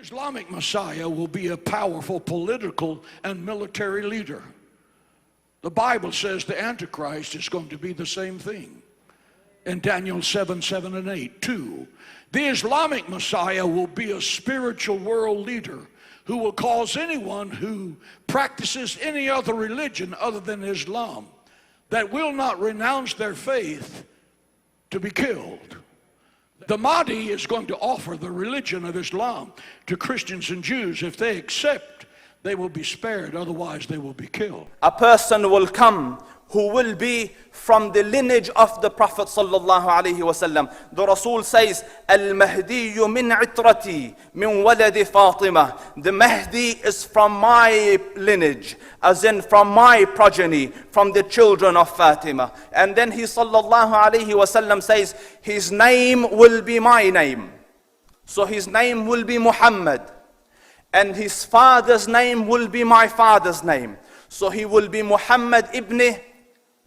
Islamic Messiah will be a powerful political and military leader. The Bible says the Antichrist is going to be the same thing. In Daniel 7:7 and 8, 2. The Islamic Messiah will be a spiritual world leader who will cause anyone who practices any other religion other than Islam that will not renounce their faith to be killed. The Mahdi is going to offer the religion of Islam to Christians and Jews. If they accept, they will be spared, otherwise they will be killed. A person will come who will be from the lineage of the Prophet sallallahu alaihi wasallam. The Rasul says, Al Mahdi min itrati min waladi Fatima. The Mahdi is from my lineage, as in from my progeny, from the children of Fatima. And then he sallallahu alaihi wasallam says, his name will be my name. So his name will be Muhammad, and his father's name will be my father's name. So he will be Muhammad ibn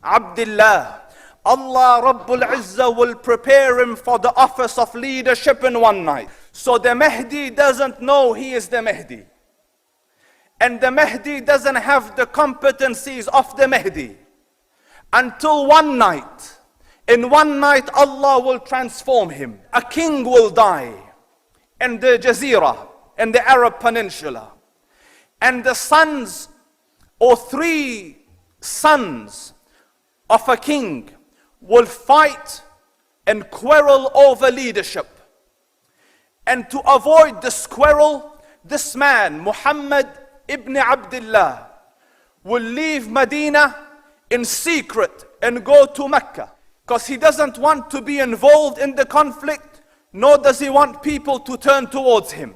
Abdullah. Allah Rabbul Izzah will prepare him for the office of leadership in one night. So the Mahdi doesn't know he is the Mahdi. And the Mahdi doesn't have the competencies of the Mahdi. Until one night, in one night Allah will transform him. A king will die in the Jazeera, in the Arab Peninsula. And the sons, or 3 sons of a king, will fight and quarrel over leadership. And to avoid this quarrel, this man, Muhammad ibn Abdullah, will leave Medina in secret and go to Mecca, because he doesn't want to be involved in the conflict, nor does he want people to turn towards him.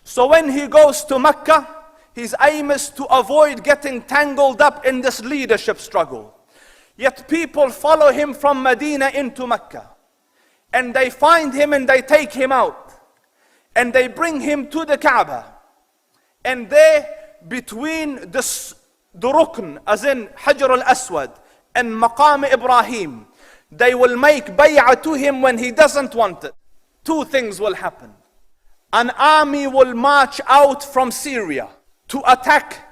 So when he goes to Mecca, his aim is to avoid getting tangled up in this leadership struggle. Yet people follow him from Medina into Mecca, and they find him and they take him out, and they bring him to the Kaaba. And there, between the Rukn, as in Hajar al-Aswad, and Maqam Ibrahim, they will make bay'ah to him when he doesn't want it. 2 things will happen. An army will march out from Syria to attack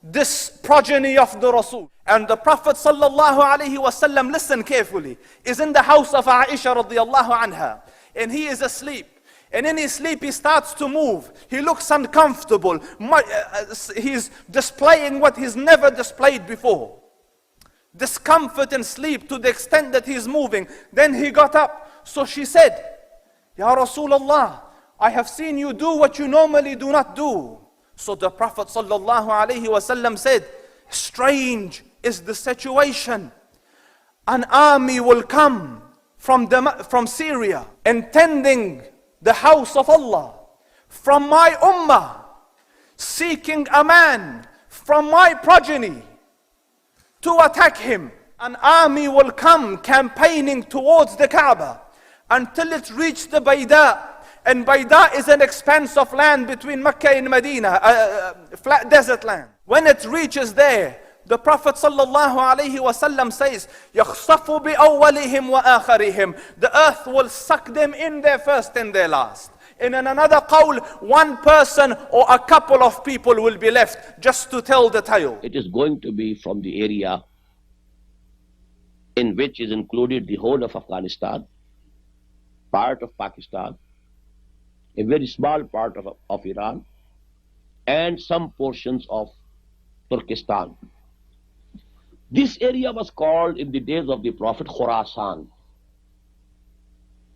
this progeny of the Rasul. And the Prophet sallallahu alaihi wasallam, listen carefully, is in the house of Aisha radiyallahu anha, and he is asleep. And in his sleep he starts to move. He looks uncomfortable. He's displaying what he's never displayed before. Discomfort and sleep to the extent that he's moving. Then he got up. So she said, Ya Rasulullah, I have seen you do what you normally do not do. So the Prophet sallallahu alaihi wasallam said, strange is the situation. An army will come from Syria, intending the house of Allah, from my ummah, seeking a man from my progeny to attack him. An army will come campaigning towards the Kaaba until it reached the Bayda. And Bayda is an expanse of land between Mecca and Medina, a flat desert land. When it reaches there, the Prophet sallallahu alaihi wasallam says, يَخْصَفُ بِأَوَّلِهِمْ وَآخَرِهِمْ. The earth will suck them in their first and their last. And in another qawl, 1 person or a couple of people will be left just to tell the tale. It is going to be from the area in which is included the whole of Afghanistan, part of Pakistan, a very small part of Iran, and some portions of Turkestan. This area was called in the days of the Prophet Khorasan.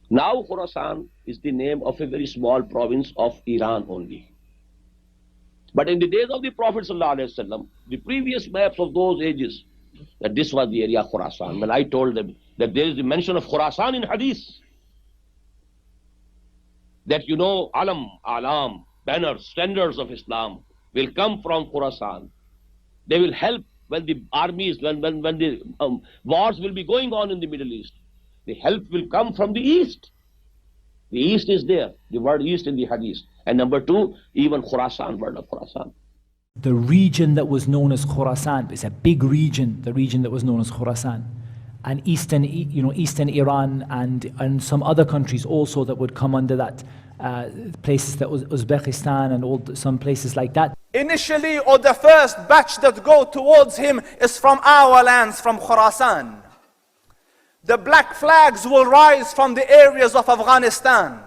Now Khorasan is the name of a very small province of Iran only. But in the days of the Prophet ﷺ, the previous maps of those ages, that this was the area Khorasan. When I told them that there is the mention of Khorasan in hadith, that you know, alam, banners, standards of Islam will come from Khorasan. They will help when the armies, when the wars will be going on in the Middle East. The help will come from the East. The East is there, the word East in the Hadith. And number 2, even Khorasan, word of Khorasan. The region that was known as Khorasan is a big region, the region that was known as Khorasan. And eastern Iran and some other countries also that would come under that. places that Uzbekistan and some places like that. Initially, or the first batch that go towards him is from our lands, from Khorasan. The black flags will rise from the areas of Afghanistan,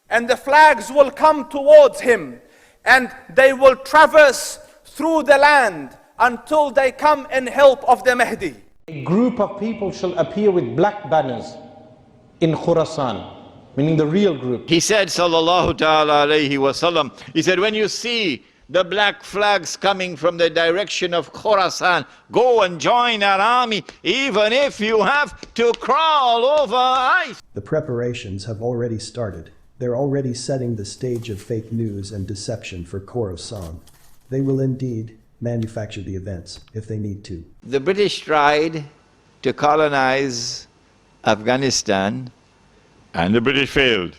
and the flags will come towards him, and they will traverse through the land until they come in help of the Mahdi. A group of people shall appear with black banners in Khorasan, meaning the real group. He said, sallallahu ta'ala alayhi wasallam, he said, when you see the black flags coming from the direction of Khorasan, go and join our army, even if you have to crawl over ice. The preparations have already started. They're already setting the stage of fake news and deception for Khorasan. They will indeed manufacture the events if they need to. The British tried to colonize Afghanistan, and the British failed.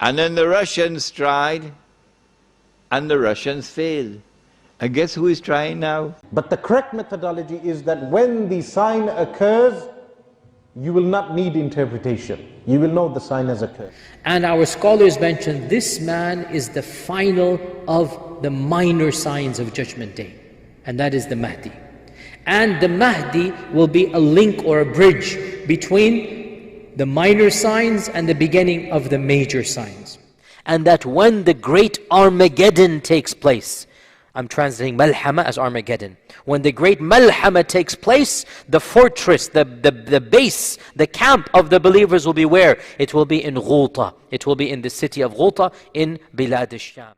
And then the Russians tried, and the Russians failed. And guess who is trying now? But the correct methodology is that when the sign occurs, you will not need interpretation. You will know the sign has occurred. And our scholars mention this man is the final of the minor signs of Judgment Day, and that is the Mahdi. And the Mahdi will be a link or a bridge between the minor signs and the beginning of the major signs. And that when the great Armageddon takes place, I'm translating Malhama as Armageddon. When the great Malhama takes place, the fortress, the base, the camp of the believers will be where? It will be in Ghouta. It will be in the city of Ghouta in Bilad al-Sham.